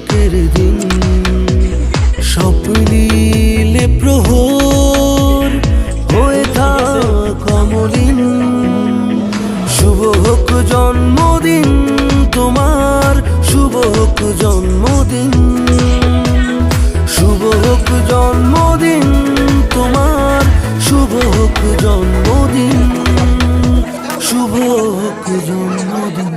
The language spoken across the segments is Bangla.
আজকের দিন, স্বপ্নিলে প্রহর হয়ে থাক অমলিন। শুভ হোক জন্মদিন তোমার, শুভ হোক জন্মদিন, শুভ হোক জন্মদিন তোমার, শুভ হোক জন্মদিন, শুভ হোক জন্মদিন।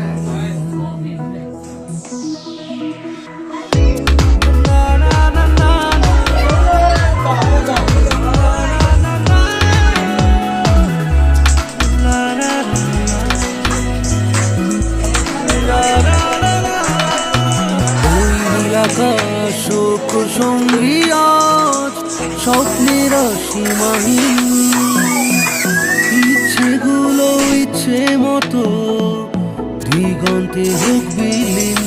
শোক সঙ্গী আজ স্বপ্নের সীমাহীন, ইচ্ছেগুলো ইচ্ছে মতো দিগন্তে হোক বিলীন।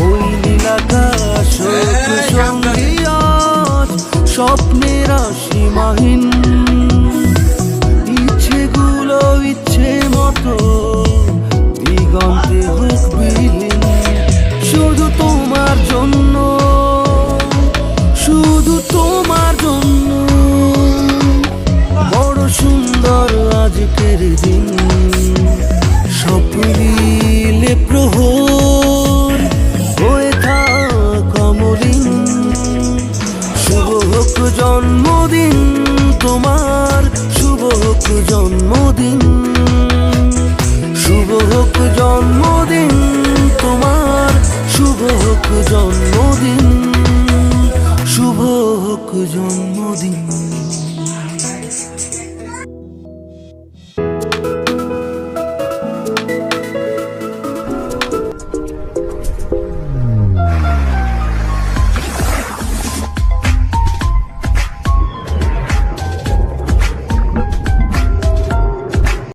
ওই নীলাকাশ শোক সঙ্গী আজ স্বপ্নের সীমাহীন, ইচ্ছেগুলো ইচ্ছে মতো দিগন্তে হোক বিলীন। শুধু তোমার জন্য, শুধু তোমার জন্য বড় সুন্দর আজকের দিন, স্বপ্নিলে প্রহর হয়ে থাক অমলিন। শুভ হোক জন্মদিন তোমার, শুভ হোক জন্মদিন, শুভ হোক জন্মদিন তোমার, শুভ হোক জন্মদিন, শুভ হোক জন্মদিন।